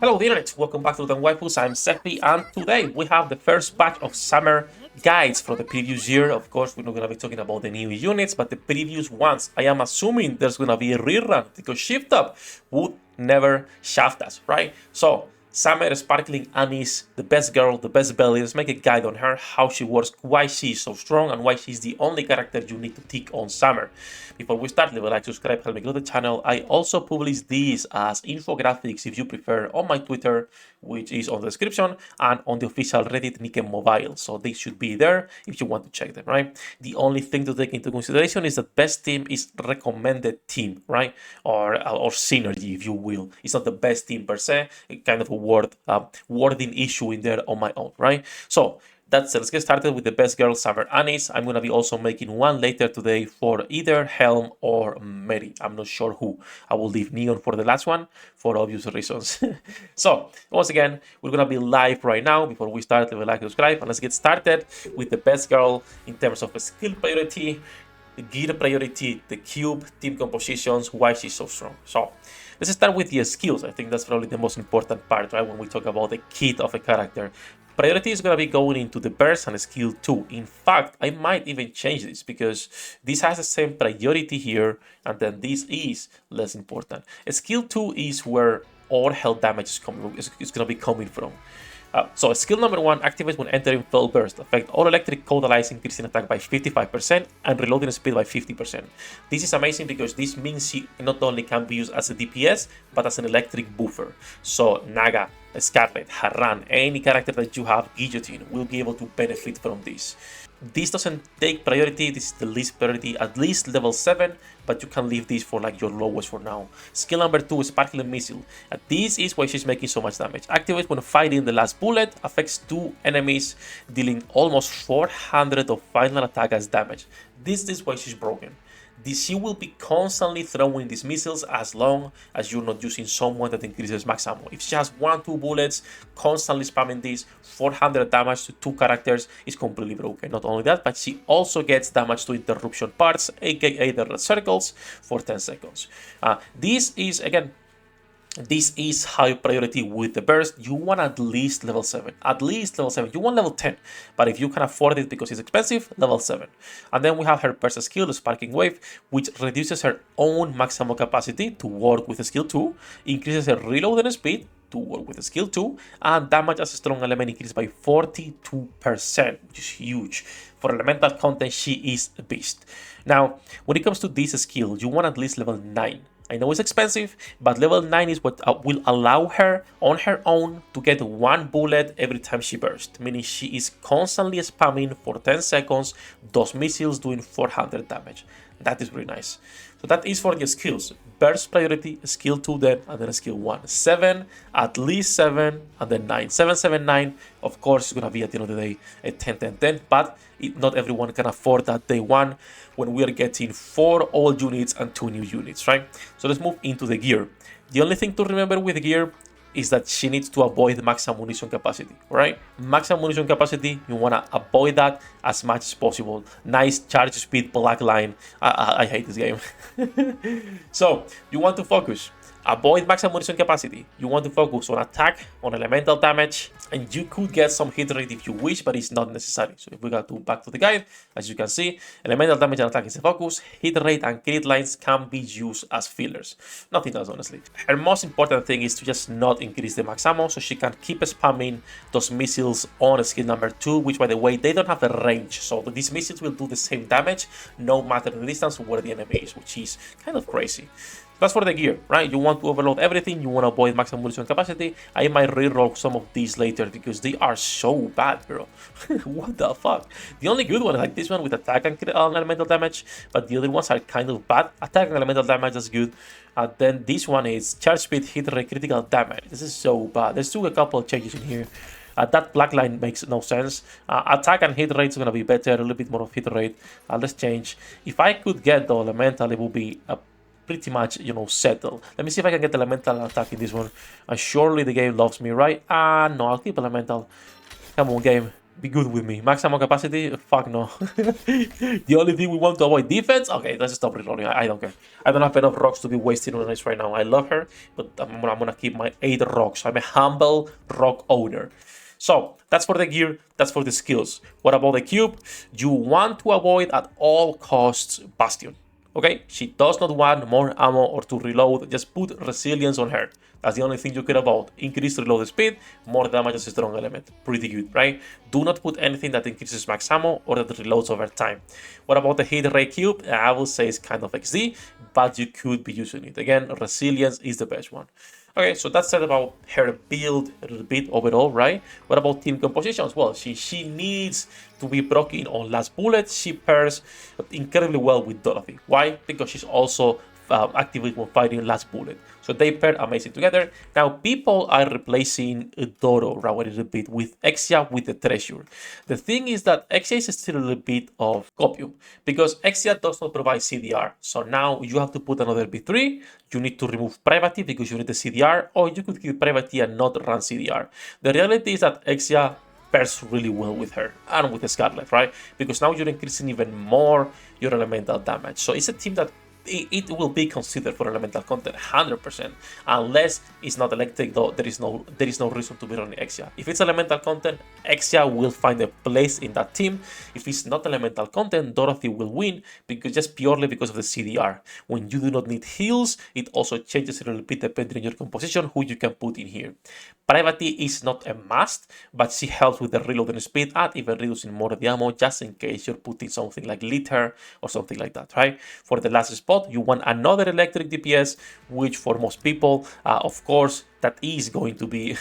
Hello the internet, welcome back to the Waifus. I'm Sefhi, and today we have the first batch of summer guides for the previous year. Of course, we're not going to be talking about the new units, but the previous ones. I am assuming there's going to be a rerun because Shift Up would never shaft us, right? So, Summer Sparkling Anise, the best girl, the best belly. Let's make a guide on her, how she works, why she's so strong, and why she's the only character you need to tick on Summer. Before we start, leave a like, subscribe, help me grow the channel. I also publish these as infographics if you prefer on my Twitter, which is on the description, and on the official Reddit Niken Mobile. So they should be there if you want to check them, right? The only thing to take into consideration is that best team is recommended team, right? Or synergy, if you will. It's not the best team per se, kind of a wording issue in there on my own, right? So that's it. Let's get started with the best girl, Summer Anise. I'm going to be also making one later today for either Helm or Mary. I'm not sure who. I will leave Neon for the last one for obvious reasons. So, once again, we're going to be live right now. Before we start, leave a like, subscribe, and let's get started with the best girl in terms of skill priority, gear priority, the cube, team compositions, why she's so strong. So, let's start with the skills. I think that's probably the most important part, right? When we talk about the kit of a character. Priority is going to be going into the burst and skill 2. In fact, I might even change this because this has the same priority here, and then this is less important. Skill 2 is where all health damage is going to be coming from. So skill number 1 activates when entering full burst. Affect all electric cold allies, increasing attack by 55% and reloading speed by 50%. This is amazing because this means she not only can be used as a DPS, but as an electric buffer. So Naga, Scarlet, Harran, any character that you have, Guillotine, will be able to benefit from this. This doesn't take priority, this is the least priority, at least level 7, but you can leave this for like your lowest for now. Skill number 2, Sparkling Missile. This is why she's making so much damage. Activates when fighting the last bullet, affects 2 enemies, dealing almost 400 of final attack as damage. This is why she's broken. She will be constantly throwing these missiles as long as you're not using someone that increases max ammo. If she has 1-2 bullets, constantly spamming this, 400 damage to 2 characters is completely broken. Not only that, but she also gets damage to interruption parts, aka the red circles, for 10 seconds. This is high priority with the burst. You want at least level 7. At least level 7. You want level 10. But if you can afford it because it's expensive, level 7. And then we have her burst skill, the Sparking Wave, which reduces her own maximum capacity to work with skill 2, increases her reloading speed to work with skill 2, and damage as a strong element increased by 42%, which is huge. For elemental content, she is a beast. Now, when it comes to this skill, you want at least level 9. I know it's expensive, but level 9 is what will allow her on her own to get 1 bullet every time she bursts, meaning she is constantly spamming for 10 seconds, those missiles doing 400 damage. That is really nice. So that is for the skills. Burst priority, skill 2 then, and then skill 1. 7, at least 7, and then 9. 7, 7, 9, of course, it's going to be at the end of the day a 10, 10, 10, but not everyone can afford that day 1 when we are getting 4 old units and 2 new units, right? So let's move into the gear. The only thing to remember with gear is that she needs to avoid max ammunition capacity, right? Max ammunition capacity, you want to avoid that as much as possible. Nice charge speed, black line. I hate this game. So you want to focus. Avoid max ammunition capacity. You want to focus on attack, on elemental damage, and you could get some hit rate if you wish, but it's not necessary. So if we go back to the guide, as you can see, elemental damage and attack is the focus. Hit rate and crit lines can be used as fillers. Nothing else, honestly. Her most important thing is to just not increase the max ammo, so she can keep spamming those missiles on skill number 2, which, by the way, they don't have a range. So these missiles will do the same damage no matter the distance where the enemy is, which is kind of crazy. That's for the gear, right? You want to overload everything, you want to avoid max ammunition capacity. I might reroll some of these later because they are so bad, bro. What the fuck? The only good one is like this one with attack and elemental damage, but the other ones are kind of bad. Attack and elemental damage is good. Then this one is charge speed, hit rate, critical damage. This is so bad. There's still a couple of changes in here. That black line makes no sense. Attack and hit rate is going to be better, a little bit more of hit rate. Let's change. If I could get the elemental, it would be a pretty much, settled. Let me see if I can get elemental attack in this one. Surely the game loves me, right? No, I'll keep elemental. Come on, game. Be good with me. Maximum capacity? Fuck no. The only thing we want to avoid defense? Okay, let's stop reloading. I don't care. I don't have enough rocks to be wasted on this right now. I love her, but I'm gonna keep my 8 rocks. I'm a humble rock owner. So that's for the gear, that's for the skills. What about the cube? You want to avoid at all costs Bastion. Okay, she does not want more ammo or to reload, just put resilience on her. That's the only thing you care about. Increase reload speed, more damage as a strong element. Pretty good, right? Do not put anything that increases max ammo or that reloads over time. What about the hit rate cube? I will say it's kind of XD, but you could be using it. Again, resilience is the best one. Okay, so that's it about her build a little bit overall, right? What about team compositions? Well, she needs to be broken on last bullet. She pairs incredibly well with Dorothy. Why? Because she's also actively fighting last bullet. So they pair amazing together. Now people are replacing Doro right, a little bit with Exia with the treasure. The thing is that Exia is still a little bit of copium because Exia does not provide CDR. So now you have to put another B3. You need to remove Privacy because you need the CDR, or you could keep Privacy and not run CDR. The reality is that Exia pairs really well with her and with the Scarlet, right? Because now you're increasing even more your elemental damage. So it's a team that it will be considered for elemental content 100%, unless it's not electric, though there is no reason to be running Exia. If it's elemental content, Exia will find a place in that team. If it's not elemental content, Dorothy will win just purely because of the CDR. When you do not need heals, it also changes a little bit depending on your composition who you can put in here. Privacy is not a must, but she helps with the reloading speed and even reducing more of the ammo just in case you're putting something like Litter or something like that, right? For the last spot, you want another electric DPS, which for most people, of course, that is going to be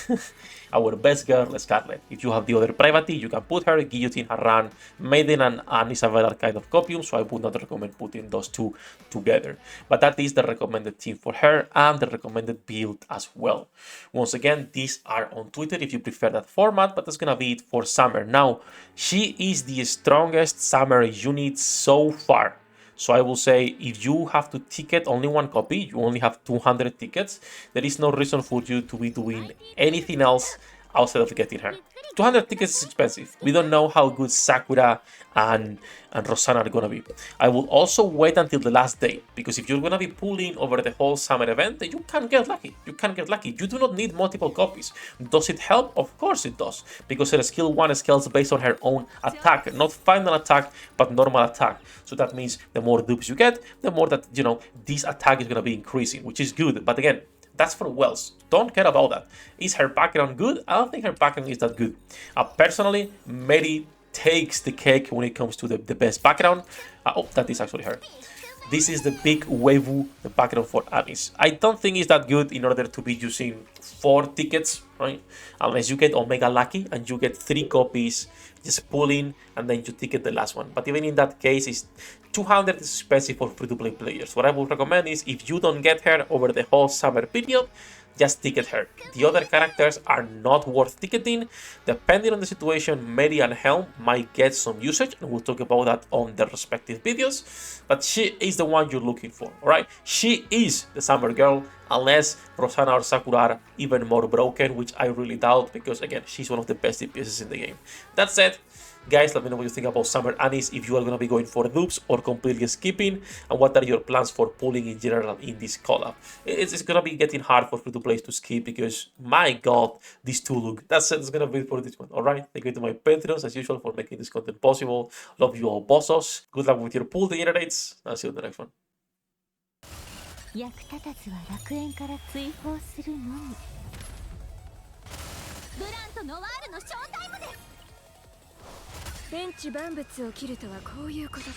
our best girl, Scarlet. If you have the other Privacy, you can put her, Guillotine, Haran, Maiden, and Isabella kind of copium, so I would not recommend putting those two together. But that is the recommended team for her and the recommended build as well. Once again, these are on Twitter if you prefer that format, but that's gonna be it for Summer. Now, she is the strongest Summer unit so far. So I will say if you have to ticket only one copy, you only have 200 tickets, there is no reason for you to be doing anything else outside of getting her. 200 tickets is expensive. We don't know how good Sakura and Rosanna are gonna be. I will also wait until the last day, because if you're gonna be pulling over the whole summer event, you can get lucky. You can get lucky. You do not need multiple copies. Does it help? Of course it does, because her skill 1 scales based on her own attack, not final attack, but normal attack. So that means the more dupes you get, the more that, you know, this attack is gonna be increasing, which is good. But again, that's for Wells. Don't care about that. Is her background good? I don't think her background is that good. Personally, Mary takes the cake when it comes to the best background. Oh, that is actually her. This is the big Waifu background for Anis. I don't think it's that good in order to be using 4 tickets, right? Unless you get Omega Lucky and you get 3 copies, just pull in and then you ticket the last one. But even in that case, it's 200 is expensive for free-to-play players. What I would recommend is if you don't get her over the whole summer period, just ticket her. The other characters are not worth ticketing. Depending on the situation, Mary and Helm might get some usage, and we'll talk about that on the respective videos. But she is the one you're looking for, alright? She is the summer girl, unless Rosanna or Sakura are even more broken, which I really doubt, because again, she's one of the best DPSs in the game. That said, guys, let me know what you think about Summer Anis, if you are going to be going for dupes or completely skipping, and what are your plans for pulling in general in this collab. It's going to be getting hard for free-to-plays to skip because, my god, these two look. That's it, it's going to be it for this one, alright? Thank you to my Patreons, as usual, for making this content possible. Love you all, bossos. Good luck with your pull degenerates. I'll see you in the next one. 役立たずは楽園から追放するのみ。ブランとノワールのショータイムです。天地万物を切るとはこういうことだ。